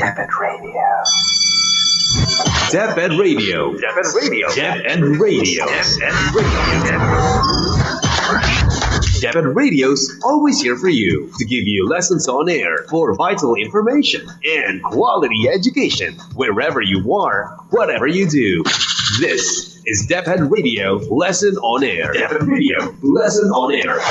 Debit Radio. Debit Radio. Debit Radio. Debit Radio. Debit Radio. Debit Radio's always here for you to give you lessons on air for vital information and quality education wherever you are, whatever you do. This is Debit Radio Lesson on Air. Debit Radio Lesson on Air.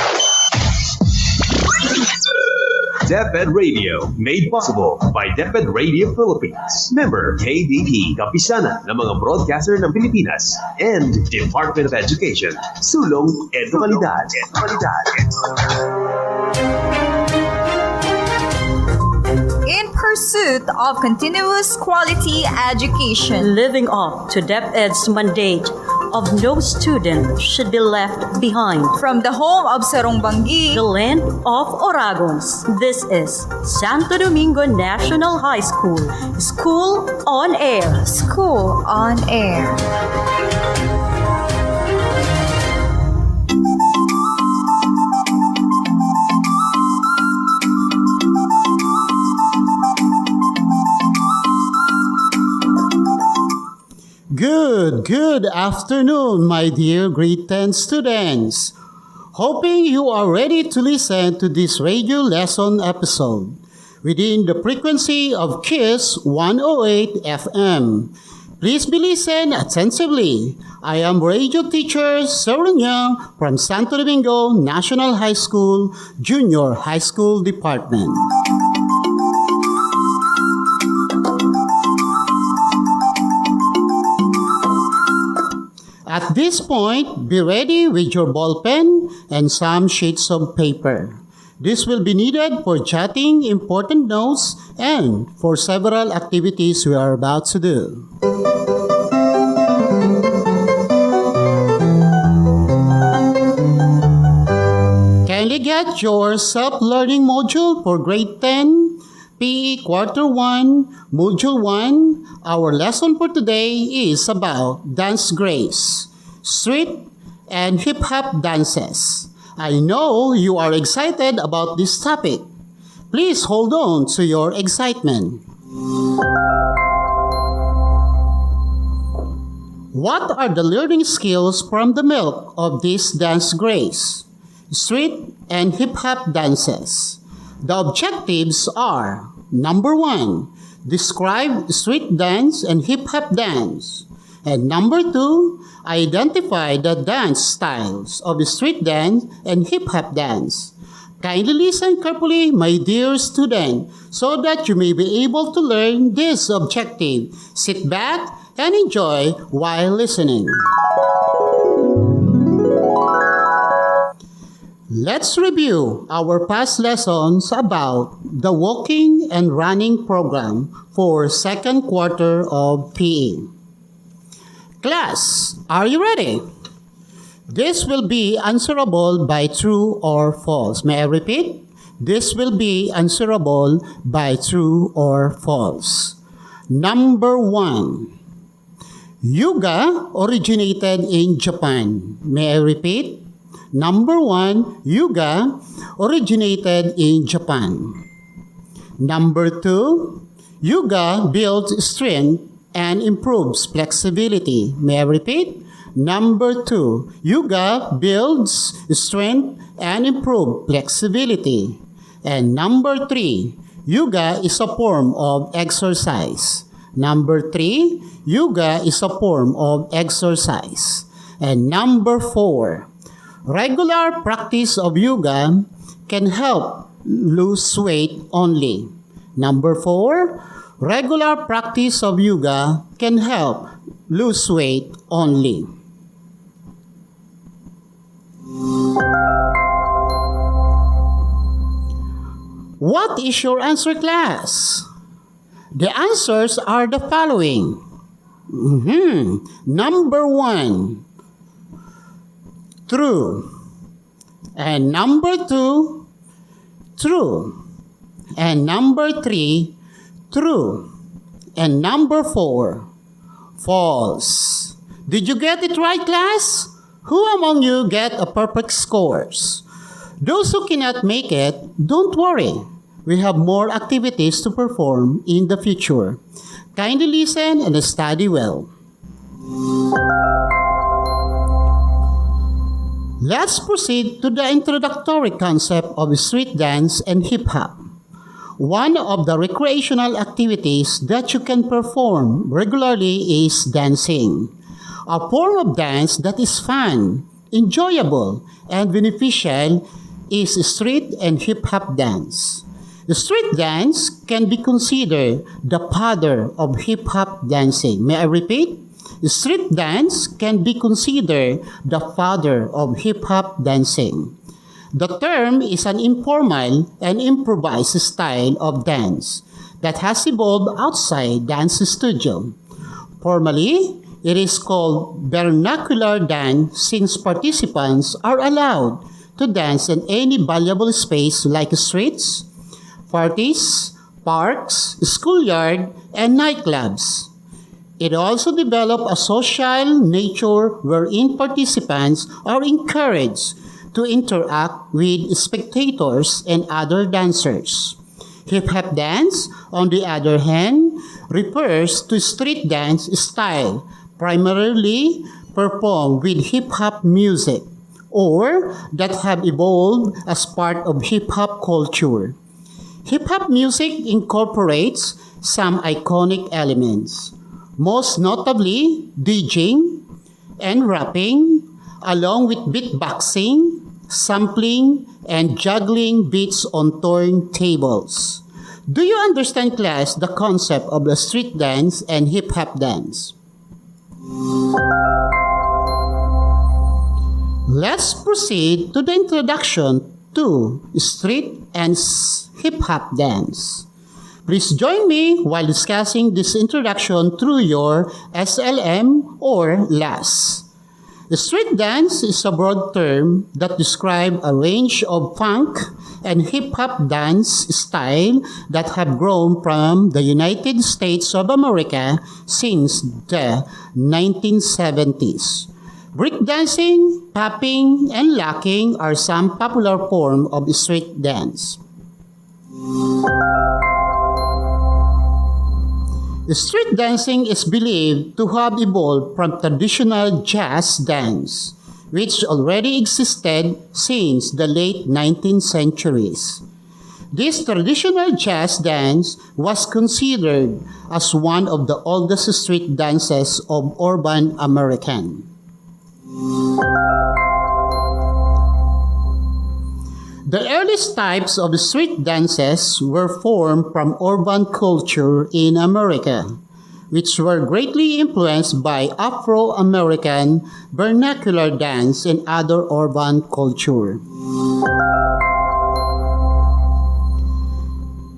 Debit Radio, made possible by Debit Radio Philippines. Member KDP, kapisanan ng mga broadcaster ng Pilipinas and Department of Education. Sulong Edukalidad. In pursuit of continuous quality education, living up to DepEd's mandate of no student should be left behind. From the home of Sarongbangi, The land of Oragons, this is Santo Domingo National High School, School on Air. School on Air. Good afternoon, my dear grade 10 students. Hoping you are ready to listen to this radio lesson episode within the frequency of KISS 108 FM. Please be listen attentively. I am radio teacher Sir Young from Santo Domingo National High School, Junior High School Department. At this point, be ready with your ball pen and some sheets of paper. This will be needed for jotting important notes and for several activities we are about to do. Kindly get your self-learning module for grade 10, PE Quarter 1, Module 1. Our lesson for today is about dance grace, street and hip-hop dances. I know you are excited about this topic. Please hold on to your excitement. What are the learning skills from the milk of this dance grace, street and hip-hop dances? The objectives are: number 1, describe street dance and hip-hop dance. And number 2, identify the dance styles of street dance and hip-hop dance. Kindly listen carefully, my dear student, so that you may be able to learn this objective. Sit back and enjoy while listening. Let's review our past lessons about the walking and running program for second quarter of PE. Class, are you ready? This will be answerable by true or false. May I repeat? This will be answerable by true or false. Number 1. Yoga originated in Japan. May I repeat? Number 1, yoga originated in Japan. Number 2, yoga builds strength and improves flexibility. May I repeat? Number 2, yoga builds strength and improves flexibility. And number 3, yoga is a form of exercise. Number 3, yoga is a form of exercise. And number 4, regular practice of yoga can help lose weight only. Number 4, regular practice of yoga can help lose weight only. What is your answer, class? The answers are the following. Number 1, true. And number 2, true. And number 3, true. And number 4, false. Did you get it right, class? Who among you get a perfect scores? Those who cannot make it, don't worry. We have more activities to perform in the future. Kindly listen and study well. Let's proceed to the introductory concept of street dance and hip-hop. One of the recreational activities that you can perform regularly is dancing, a form of dance that is fun, enjoyable, and beneficial is street and hip-hop dance. The street dance can be considered the father of hip-hop dancing. May I repeat? The street dance can be considered the father of hip-hop dancing. The term is an informal and improvised style of dance that has evolved outside dance studio. Formally, it is called vernacular dance since participants are allowed to dance in any valuable space like streets, parties, parks, schoolyard, and nightclubs. It also developed a social nature wherein participants are encouraged to interact with spectators and other dancers. Hip-hop dance, on the other hand, refers to street dance style primarily performed with hip-hop music or that have evolved as part of hip-hop culture. Hip-hop music incorporates some iconic elements, most notably DJing and rapping, along with beatboxing, sampling, and juggling beats on turntables. Do you understand, class, the concept of the street dance and hip-hop dance? Let's proceed to the introduction to street and hip-hop dance. Please join me while discussing this introduction through your SLM or LAS. The street dance is a broad term that describes a range of funk and hip-hop dance style that have grown from the United States of America since the 1970s. Breakdancing, popping, and locking are some popular forms of street dance. Street dancing is believed to have evolved from traditional jazz dance, which already existed since the late 19th centuries. This traditional jazz dance was considered as one of the oldest street dances of urban American. The earliest types of street dances were formed from urban culture in America, which were greatly influenced by Afro-American vernacular dance and other urban culture.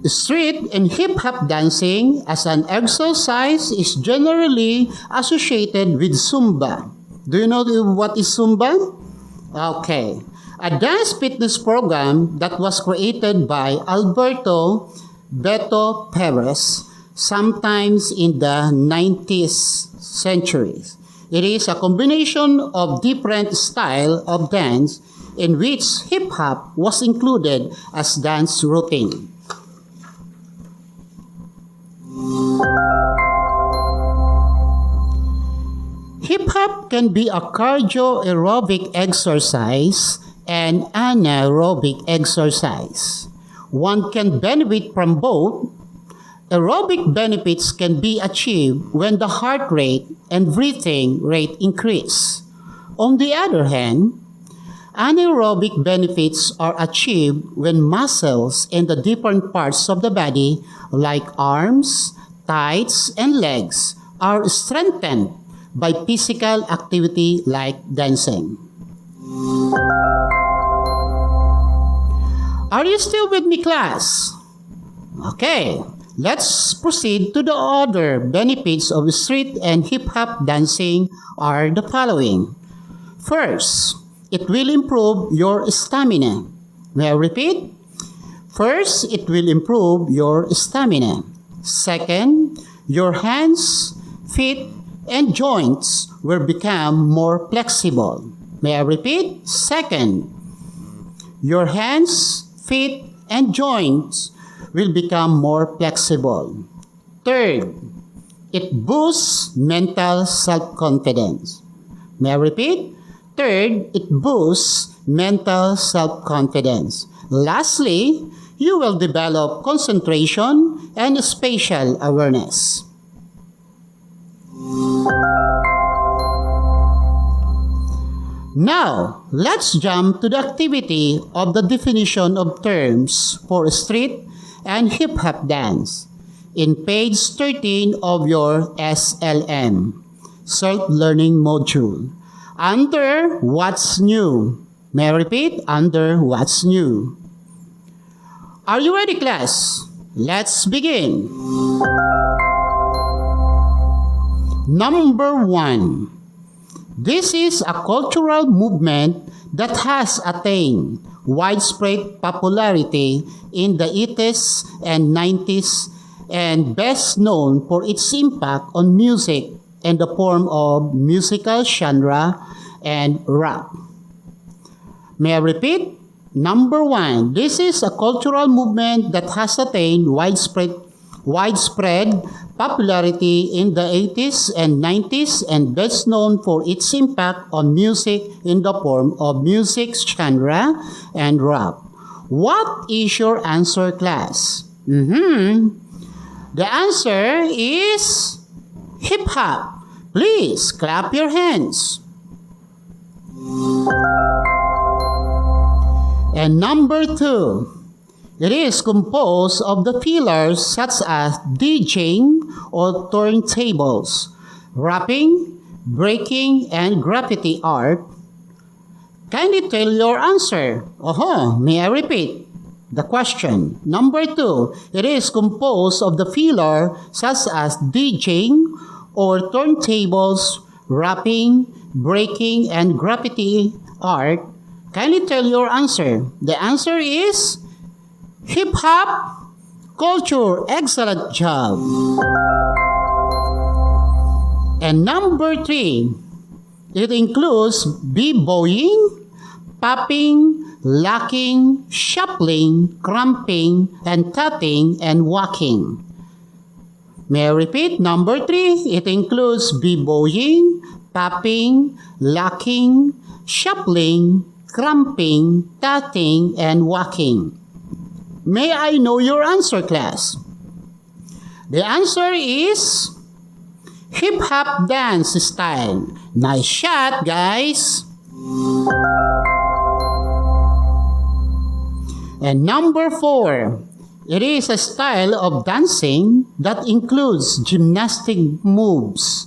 Street and hip-hop dancing as an exercise is generally associated with Zumba. Do you know what is Zumba? Okay. A dance fitness program that was created by Alberto Beto Perez sometimes in the 19th century. It is a combination of different styles of dance in which hip-hop was included as dance routine. Hip-hop can be a cardio aerobic exercise and anaerobic exercise. One can benefit from both. Aerobic benefits can be achieved when the heart rate and breathing rate increase. On the other hand, anaerobic benefits are achieved when muscles in the different parts of the body, like arms, thighs, and legs, are strengthened by physical activity like dancing. Are you still with me, class? Okay, let's proceed to the other benefits of street and hip-hop dancing are the following. First, it will improve your stamina. May I repeat? First, it will improve your stamina. Second, your hands, feet, and joints will become more flexible. May I repeat? Second, your hands, feet, and joints will become more flexible. Third, it boosts mental self-confidence. May I repeat? Third, it boosts mental self-confidence. Lastly, you will develop concentration and spatial awareness. Now, let's jump to the activity of the definition of terms for street and hip-hop dance in page 13 of your SLM, Self-Learning Module, under What's New. May I repeat? Under What's New. Are you ready, class? Let's begin. Number 1. This is a cultural movement that has attained widespread popularity in the 80s and 90s and best known for its impact on music in the form of musical genre and rap. May I repeat? Number 1, this is a cultural movement that has attained widespread popularity in the 80s and 90s and best known for its impact on music in the form of music genre and rap. What is your answer, class? The answer is hip-hop. Please clap your hands. And number 2, it is composed of the pillars such as DJing or turntables, rapping, breaking, and graffiti art. Kindly tell your answer. May I repeat the question? Number 2, it is composed of the pillar such as DJing or turntables, rapping, breaking, and graffiti art. Kindly tell your answer. The answer is hip-hop culture. Excellent job. And number 3, it includes b-boying, popping, locking, shuffling, cramping, and tutting, and walking. May I repeat? Number 3, it includes b-boying, popping, locking, shuffling, cramping, tutting, and walking. May I know your answer, class? The answer is hip-hop dance style. Nice shot, guys! And number 4, it is a style of dancing that includes gymnastic moves,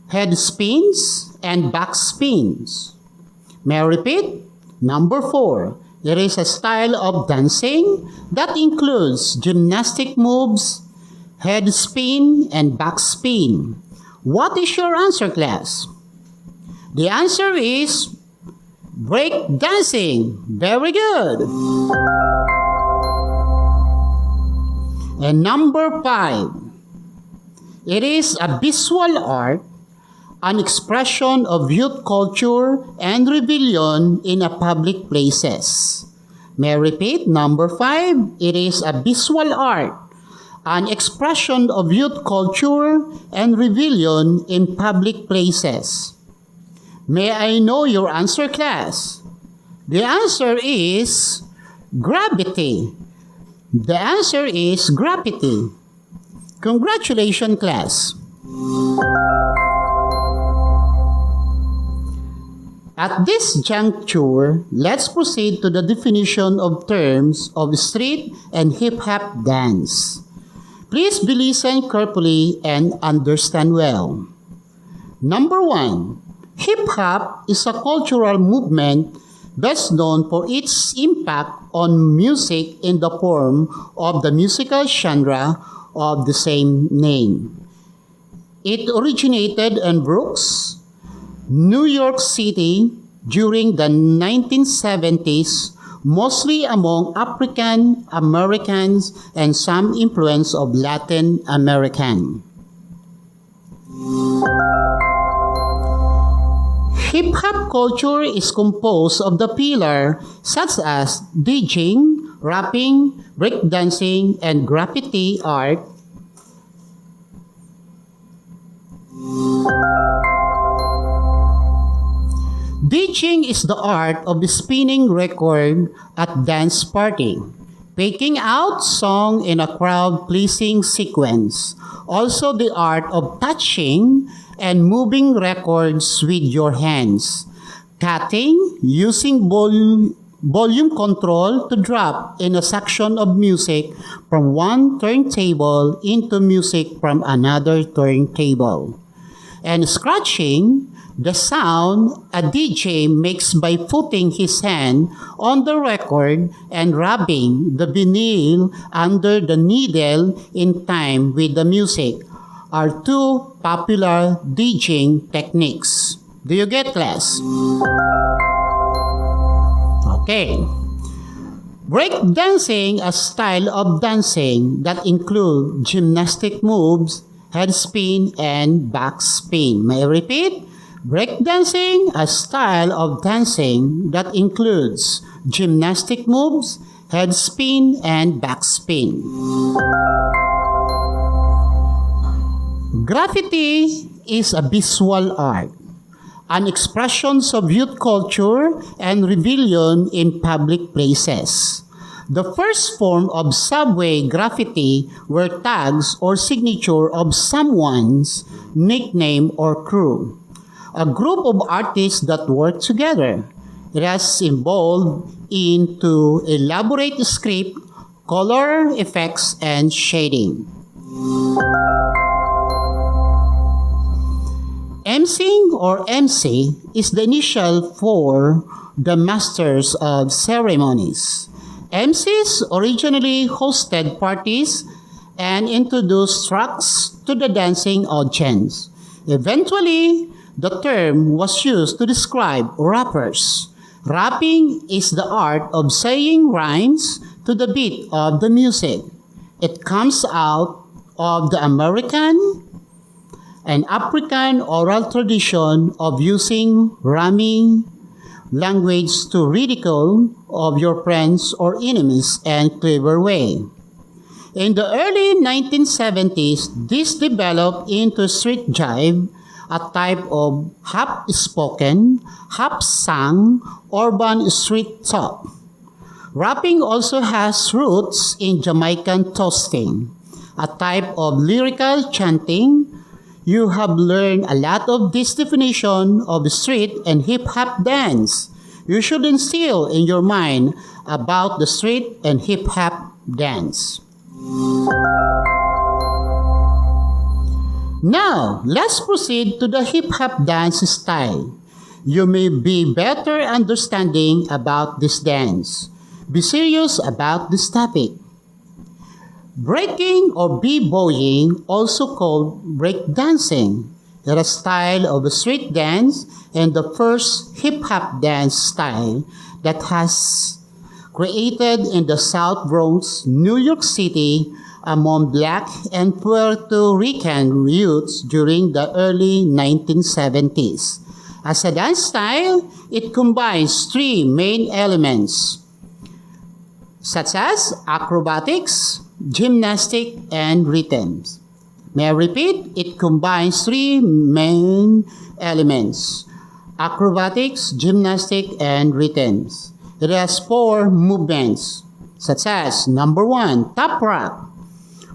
head spins, and back spins. May I repeat? Number 4, it is a style of dancing that includes gymnastic moves, head spin, and back spin. What is your answer, class? The answer is break dancing. Very good. And number 5, it is a visual art, an expression of youth culture and rebellion in a public places. May I repeat? Number 5, it is a visual art, an expression of youth culture and rebellion in public places. May I know your answer, class? The answer is graffiti. The answer is graffiti. Congratulations, class. At this juncture, let's proceed to the definition of terms of street and hip-hop dance. Please be listen carefully and understand well. Number 1, hip-hop is a cultural movement best known for its impact on music in the form of the musical genre of the same name. It originated in Bronx, New York City during the 1970s, mostly among African Americans and some influence of Latin American. Hip-hop culture is composed of the pillar such as DJing rapping, breakdancing, and graffiti art. DJing is the art of spinning record at dance party, faking out song in a crowd-pleasing sequence. Also the art of touching and moving records with your hands. Cutting, using volume control to drop in a section of music from one turntable into music from another turntable. And scratching, the sound a DJ makes by putting his hand on the record and rubbing the vinyl under the needle in time with the music are two popular DJing techniques. Do you get, class? Okay. Breakdancing, a style of dancing that include gymnastic moves, head spin, and back spin. May I repeat? Breakdancing, a style of dancing that includes gymnastic moves, head spin, and back spin. Graffiti is a visual art, an expression of youth culture and rebellion in public places. The first form of subway graffiti were tags or signature of someone's nickname or crew. A group of artists that work together. It has evolved into elaborate script, color effects, and shading. Emceeing or MC is the initial for the masters of ceremonies. MCs originally hosted parties and introduced tracks to the dancing audience. Eventually, the term was used to describe rappers. Rapping is the art of saying rhymes to the beat of the music. It comes out of the American and African oral tradition of using rhyming language to ridicule of your friends or enemies in a clever way. In the early 1970s, this developed into street jive, a type of half-spoken, half-sung urban street talk. Rapping also has roots in Jamaican toasting, a type of lyrical chanting. You have learned a lot of this definition of street and hip-hop dance. You should instill in your mind about the street and hip-hop dance. Now, let's proceed to the hip-hop dance style. You may be better understanding about this dance. Be serious about this topic. Breaking or b-boying, also called breakdancing, is a style of a street dance and the first hip-hop dance style that has created in the South Bronx, New York City, among Black and Puerto Rican youths during the early 1970s. As a dance style, it combines three main elements, such as acrobatics, gymnastic, and rhythms. May I repeat? It combines three main elements, acrobatics, gymnastic, and rhythms. It has four movements, such as number 1, top rock,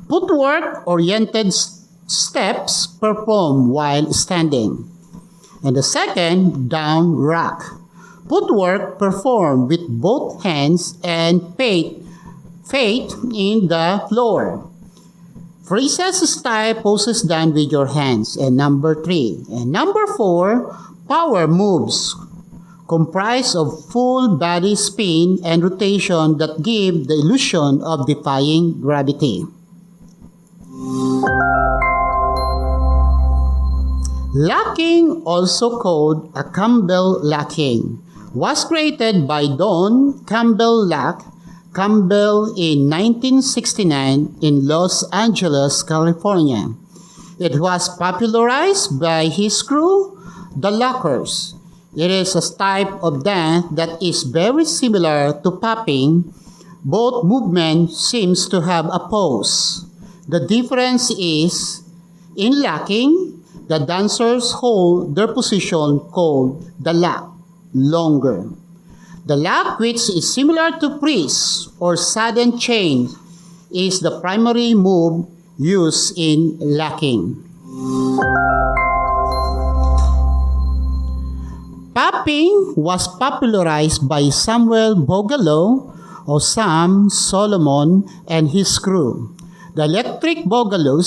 footwork-oriented steps performed while standing. And the second, down rock, footwork performed with both hands and feet in the floor. Freezes style poses done with your hands. And number 3. And number 4, power moves comprised of full body spin and rotation that give the illusion of defying gravity. Locking, also called a Campbell locking, was created by Don Campbell Campbell in 1969 in Los Angeles, California. It was popularized by his crew, the Lockers. It is a type of dance that is very similar to popping, Both movements seems to have a pose. The difference is, in locking, the dancers hold their position called the lock longer. The lock, which is similar to freeze or sudden change, is the primary move used in locking. Popping was popularized by Samuel Boogaloo or Sam Solomon and his crew. The electric boogaloo,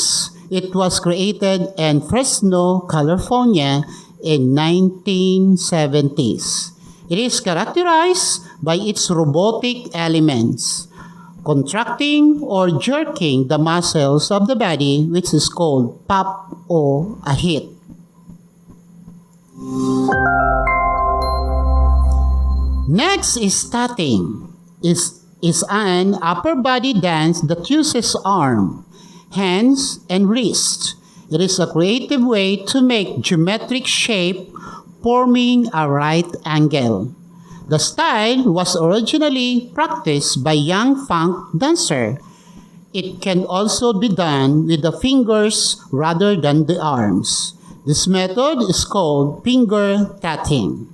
it was created in Fresno, California in 1970s. It is characterized by its robotic elements, contracting or jerking the muscles of the body, which is called pop or a hit. Next is tutting. Is an upper body dance that uses arm, hands, and wrist. It is a creative way to make geometric shape forming a right angle. The style was originally practiced by young funk dancer. It can also be done with the fingers rather than the arms. This method is called finger tatting.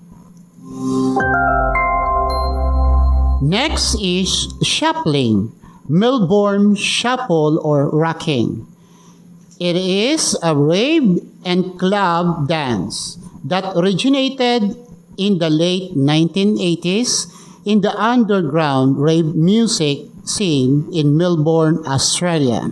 Next is shuffling, Melbourne shuffle or rocking. It is a rave and club dance that originated in the late 1980s in the underground rave music scene in Melbourne, Australia.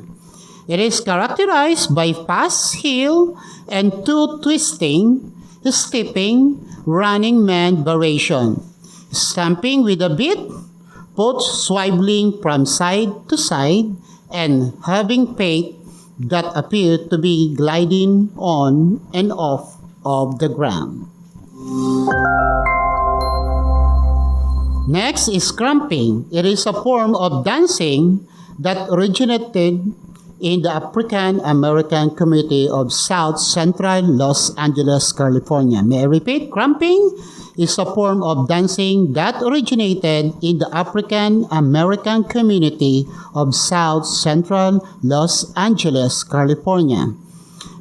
It is characterized by fast heel and toe twisting, stepping, running man variation, stamping with a beat, both swiveling from side to side and having feet that appear to be gliding on and off of the ground. Next is cramping. It is a form of dancing that originated in the African American community of South Central Los Angeles, California. May I repeat? Cramping is a form of dancing that originated in the African American community of South Central Los Angeles, California.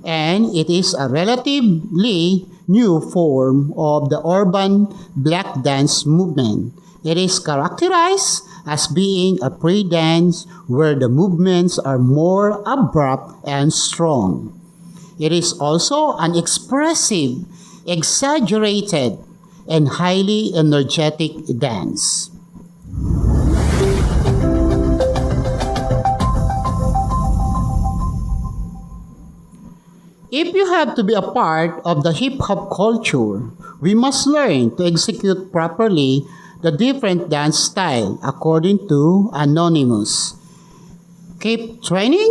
And it is a relatively new form of the urban black dance movement. It is characterized as being a free dance where the movements are more abrupt and strong. It is also an expressive, exaggerated, and highly energetic dance. If you have to be a part of the hip-hop culture, we must learn to execute properly the different dance style according to Anonymous. Keep training,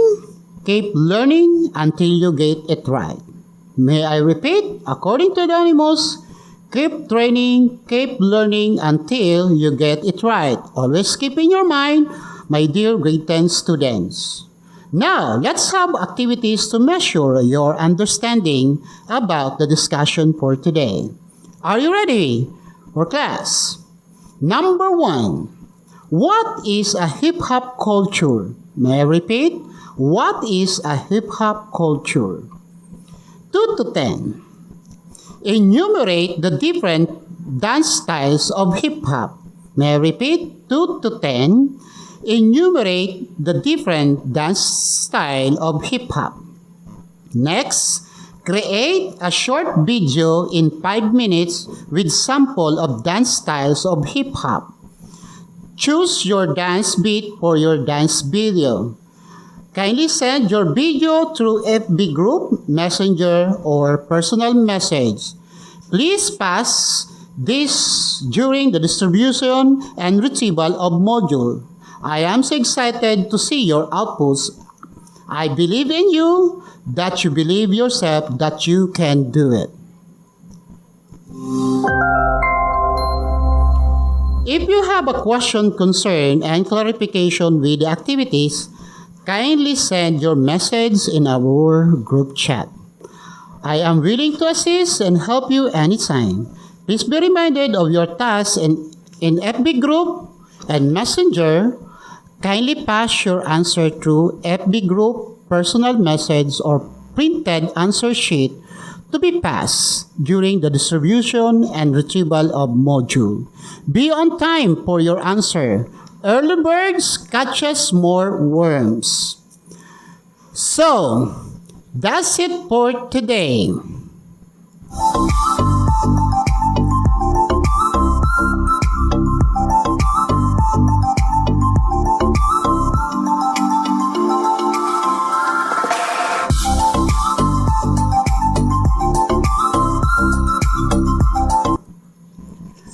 keep learning until you get it right. May I repeat? According to Anonymous, keep training, keep learning until you get it right. Always keep in your mind, my dear grade 10 students. Now, let's have activities to measure your understanding about the discussion for today. Are you ready for class? Number 1. What is a hip-hop culture? May I repeat? What is a hip-hop culture? 2 to 10. Enumerate the different dance styles of hip-hop. May I repeat? 2 to 10. Enumerate the different dance style of hip-hop. Next, create a short video in 5 minutes with sample of dance styles of hip-hop. Choose your dance beat for your dance video. Kindly send your video through FB group, messenger, or personal message. Please pass this during the distribution and retrieval of module. I am so excited to see your outputs. I believe in you, that you believe yourself, that you can do it. If you have a question, concern, and clarification with the activities, kindly send your message in our group chat. I am willing to assist and help you anytime. Please be reminded of your tasks in FB group and messenger. Kindly pass your answer through FB group, personal message, or printed answer sheet to be passed during the distribution and retrieval of module. Be on time for your answer. Early birds catches more worms. So, that's it for today.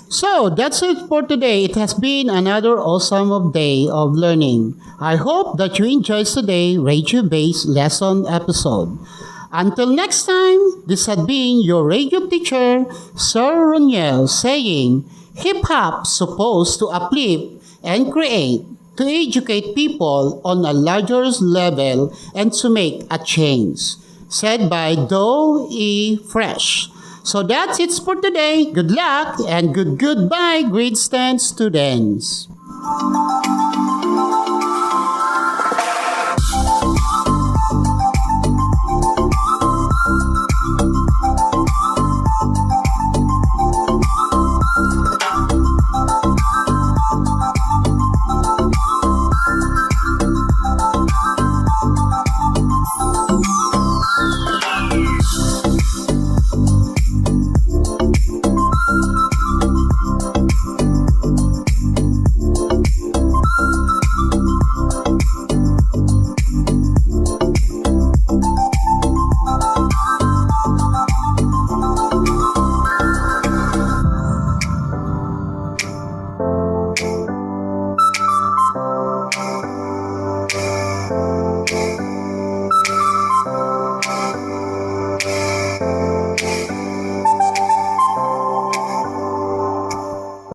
So that's it for today. It has been another awesome day of learning. I hope that you enjoyed today's radio-based lesson episode. Until next time, this has been your radio teacher, Sir Roniel, saying, hip-hop supposed to uplift and create, to educate people on a larger level and to make a change. Said by Doe E. Fresh. So that's it for today. Good luck and goodbye, grade 10 students.